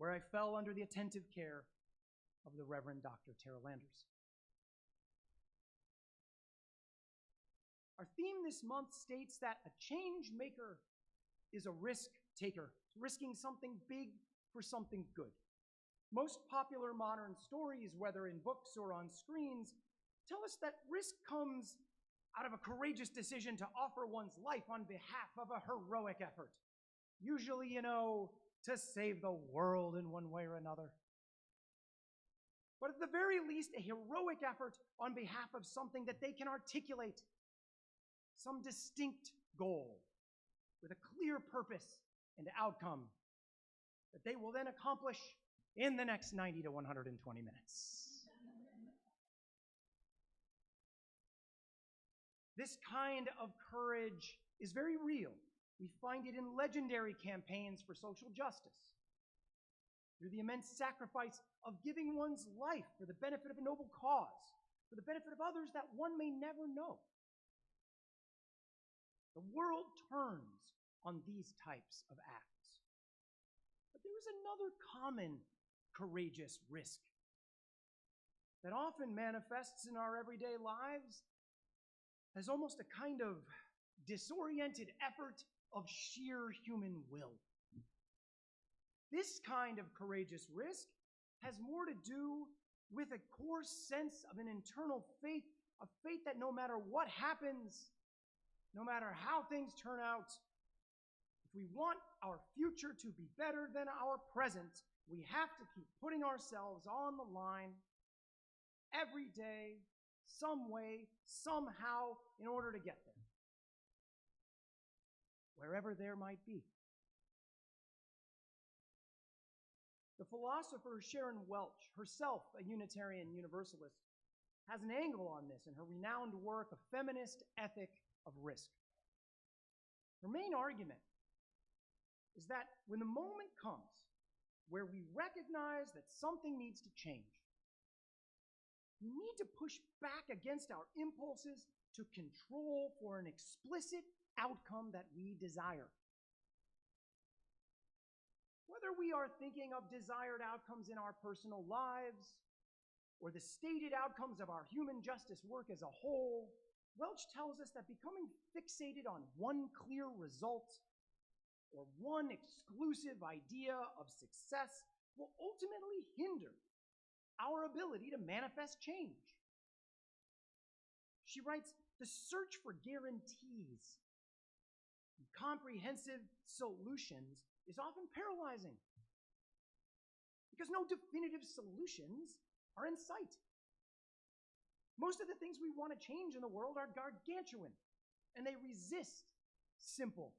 where I fell under the attentive care of the Reverend Dr. Tara Landers. Our theme this month states that a change maker is a risk taker, risking something big for something good. Most popular modern stories, whether in books or on screens, tell us that risk comes out of a courageous decision to offer one's life on behalf of a heroic effort. Usually, to save the world in one way or another. But at the very least, a heroic effort on behalf of something that they can articulate, some distinct goal with a clear purpose and outcome that they will then accomplish in the next 90 to 120 minutes. This kind of courage is very real. We find it in legendary campaigns for social justice, through the immense sacrifice of giving one's life for the benefit of a noble cause, for the benefit of others that one may never know. The world turns on these types of acts. But there is another common courageous risk that often manifests in our everyday lives as almost a kind of disoriented effort of sheer human will. This kind of courageous risk has more to do with a core sense of an internal faith, a faith that no matter what happens, no matter how things turn out, if we want our future to be better than our present, we have to keep putting ourselves on the line every day, some way, somehow, in order to get there, wherever there might be. The philosopher Sharon Welch, herself a Unitarian Universalist, has an angle on this in her renowned work, A Feminist Ethic of Risk. Her main argument is that when the moment comes where we recognize that something needs to change, we need to push back against our impulses to control for an explicit outcome that we desire. Whether we are thinking of desired outcomes in our personal lives or the stated outcomes of our human justice work as a whole, Welch tells us that becoming fixated on one clear result or one exclusive idea of success will ultimately hinder our ability to manifest change. She writes, the search for guarantees and comprehensive solutions is often paralyzing because no definitive solutions are in sight. Most of the things we want to change in the world are gargantuan, and they resist simple,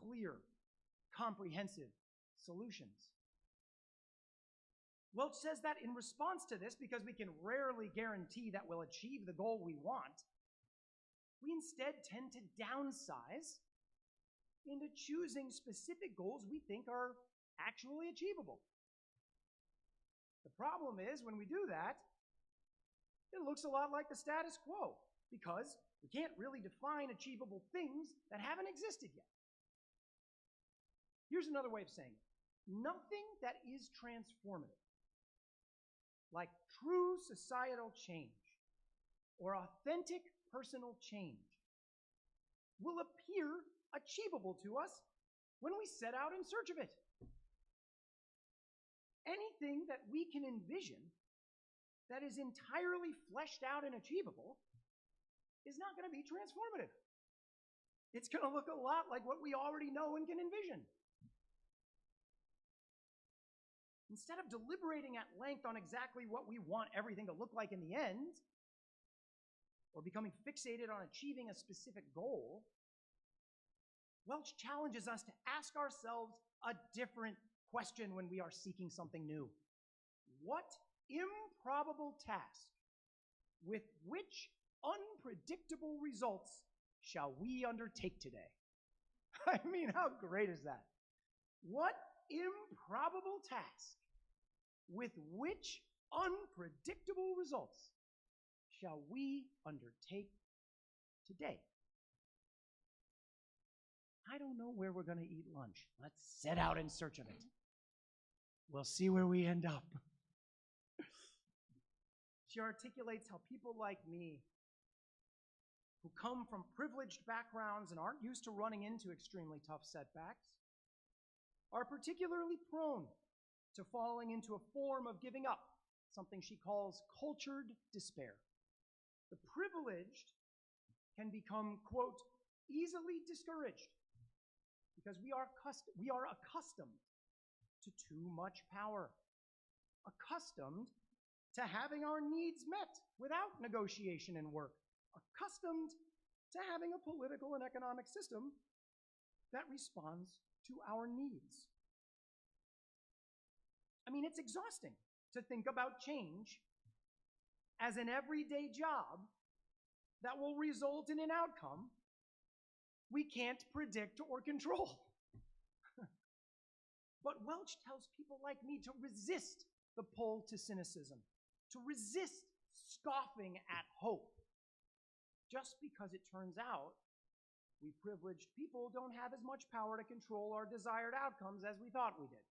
clear, comprehensive solutions. Welch says that in response to this, because we can rarely guarantee that we'll achieve the goal we want, we instead tend to downsize into choosing specific goals we think are actually achievable. The problem is, when we do that, it looks a lot like the status quo, because we can't really define achievable things that haven't existed yet. Here's another way of saying it. Nothing that is transformative, like true societal change or authentic personal change, will appear achievable to us when we set out in search of it. Anything that we can envision that is entirely fleshed out and achievable is not going to be transformative. It's going to look a lot like what we already know and can envision. Instead of deliberating at length on exactly what we want everything to look like in the end, or becoming fixated on achieving a specific goal, Welch challenges us to ask ourselves a different question when we are seeking something new. What improbable task with which unpredictable results shall we undertake today? I mean, how great is that? What improbable task with which unpredictable results shall we undertake today? I don't know where we're going to eat lunch. Let's set out in search of it. We'll see where we end up. She articulates how people like me, who come from privileged backgrounds and aren't used to running into extremely tough setbacks, are particularly prone to falling into a form of giving up, something she calls cultured despair. The privileged can become, quote, easily discouraged because we are accustomed to too much power, accustomed to having our needs met without negotiation and work, accustomed to having a political and economic system that responds to our needs. I mean, it's exhausting to think about change as an everyday job that will result in an outcome we can't predict or control. But Welch tells people like me to resist the pull to cynicism, to resist scoffing at hope, just because it turns out we privileged people don't have as much power to control our desired outcomes as we thought we did.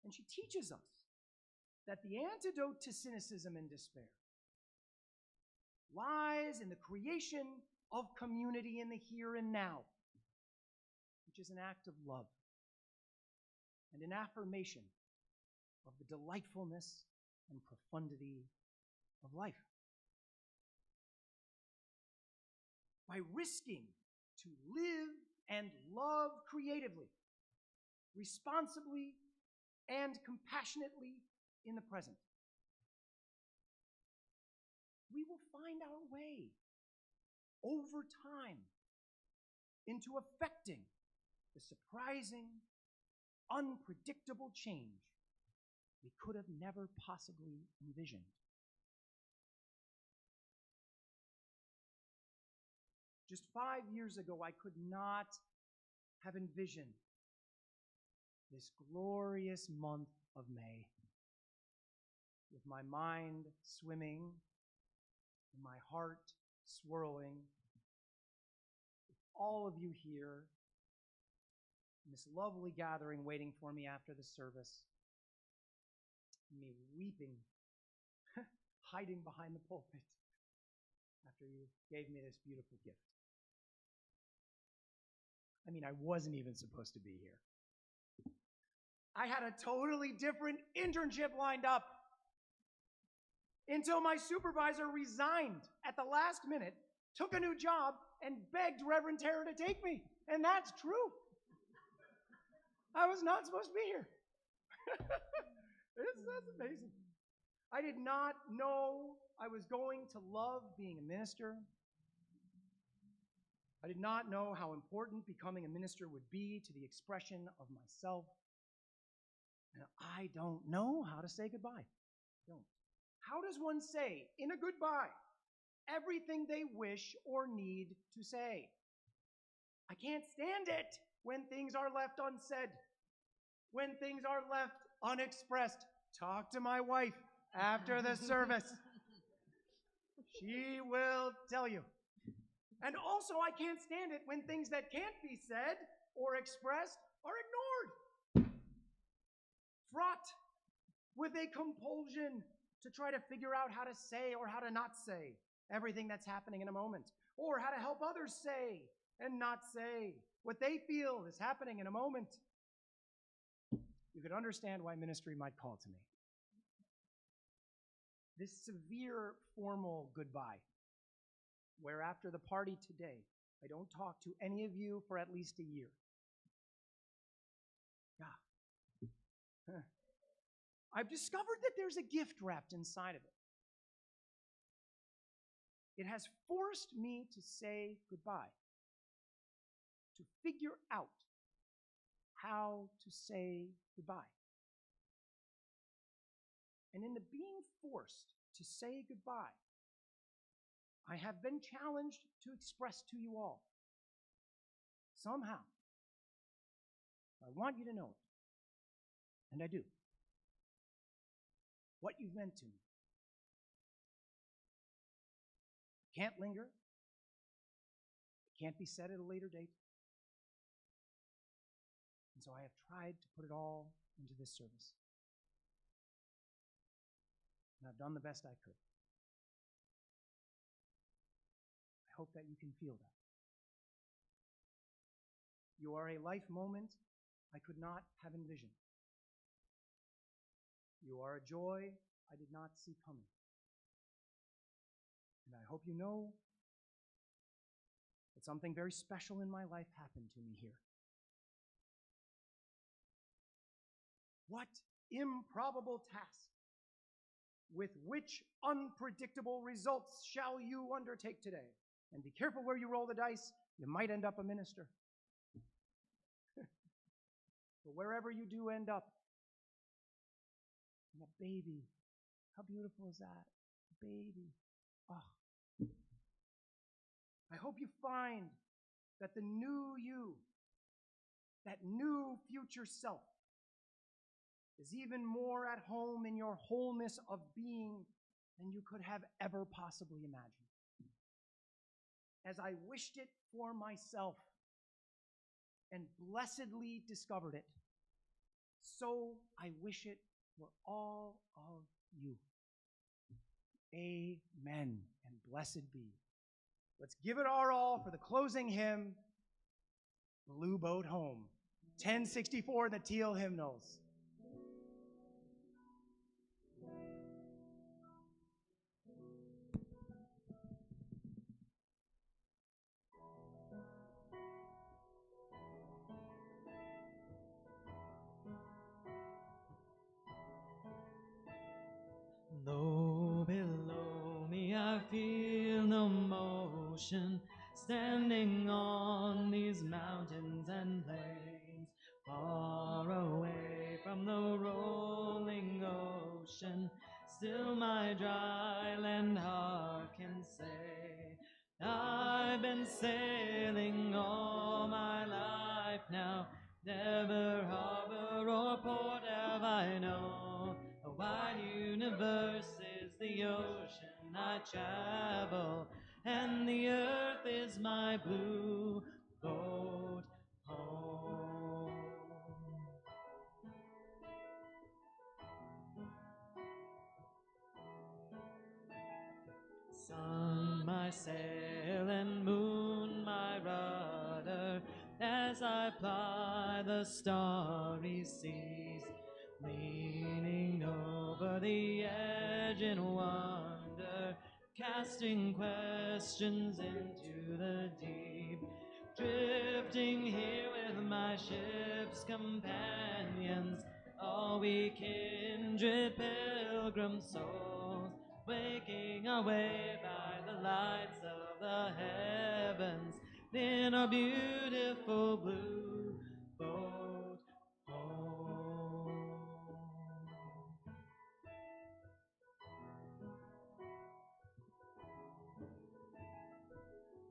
And she teaches us that the antidote to cynicism and despair lies in the creation of community in the here and now, which is an act of love and an affirmation of the delightfulness and profundity of life. By risking to live and love creatively, responsibly, and compassionately in the present, we will find our way over time into affecting the surprising, unpredictable change we could have never possibly envisioned. Just 5 years ago, I could not have envisioned this glorious month of May with my mind swimming and my heart swirling, with all of you here in this lovely gathering waiting for me after the service, me weeping, hiding behind the pulpit after you gave me this beautiful gift. I mean, I wasn't even supposed to be here. I had a totally different internship lined up until my supervisor resigned at the last minute, took a new job, and begged Reverend Tara to take me. And that's true. I was not supposed to be here. That's amazing. I did not know I was going to love being a minister. I did not know how important becoming a minister would be to the expression of myself. And I don't know how to say goodbye. Don't. How does one say in a goodbye everything they wish or need to say? I can't stand it when things are left unsaid, when things are left unexpressed. Talk to my wife after the service. She will tell you. And also, I can't stand it when things that can't be said or expressed are ignored. Fraught with a compulsion to try to figure out how to say or how to not say everything that's happening in a moment, or how to help others say and not say what they feel is happening in a moment. You could understand why ministry might call to me. This severe formal goodbye, where after the party today, I don't talk to any of you for at least a year. Yeah. I've discovered that there's a gift wrapped inside of it. It has forced me to say goodbye, to figure out how to say goodbye. And in the being forced to say goodbye, I have been challenged to express to you all, somehow, I want you to know it, and I do, what you've meant to me. It can't linger. It can't be said at a later date. And so I have tried to put it all into this service. And I've done the best I could. I hope that you can feel that. You are a life moment I could not have envisioned. You are a joy I did not see coming. And I hope you know that something very special in my life happened to me here. What improbable task with which unpredictable results shall you undertake today? And be careful where you roll the dice. You might end up a minister. But wherever you do end up, and a baby, how beautiful is that? A baby. Oh. I hope you find that the new you, that new future self, is even more at home in your wholeness of being than you could have ever possibly imagined. As I wished it for myself and blessedly discovered it, so I wish it for all of you. Amen and blessed be. Let's give it our all for the closing hymn, Blue Boat Home, 1064 in the Teal Hymnals. Low below me I feel no motion, standing on these mountains and plains, far away from the rolling ocean. Still my dry land heart can say, I've been sailing all my life now, never harbor or port have I known. A wide universe is the ocean I travel, and the earth is my blue boat home. Sun my sail and moon my rudder, as I ply the starry seas, leaning over the edge in wonder, casting questions into the deep, drifting here with my ship's companions, all we kindred pilgrim souls, waking our way by the lights of the heavens in a beautiful blue boat home.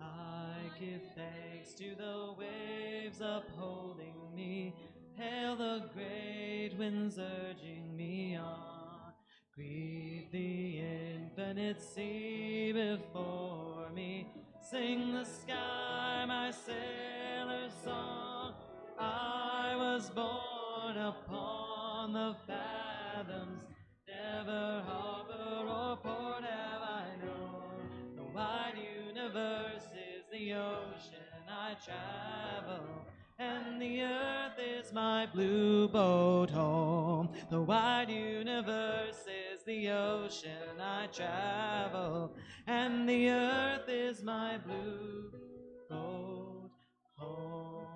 I give thanks to the waves upholding me, hail the great winds urging me on, greet the infinite sea before me, sing the sky my sailor's song. I was born upon the fathoms, never harbor or port have I known. The wide universe is the ocean I travel, and the earth is my blue boat home. The wide universe is the ocean I travel, and the earth is my blue boat home.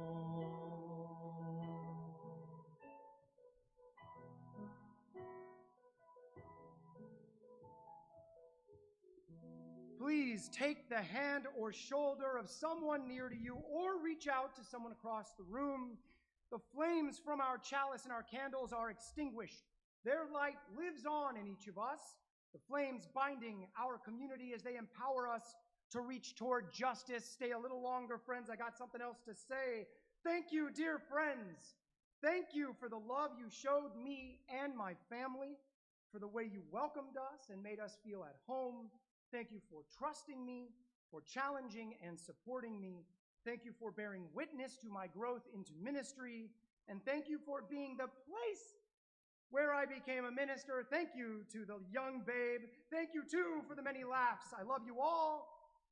Please take the hand or shoulder of someone near to you, or reach out to someone across the room. The flames from our chalice and our candles are extinguished. Their light lives on in each of us, the flames binding our community as they empower us to reach toward justice. Stay a little longer, friends. I got something else to say. Thank you, dear friends. Thank you for the love you showed me and my family, for the way you welcomed us and made us feel at home. Thank you for trusting me, for challenging and supporting me. Thank you for bearing witness to my growth into ministry. And thank you for being the place where I became a minister. Thank you to the young babe. Thank you, too, for the many laughs. I love you all.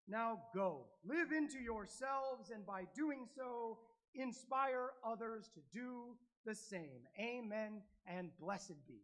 Now go, live into yourselves, and by doing so, inspire others to do the same. Amen, and blessed be.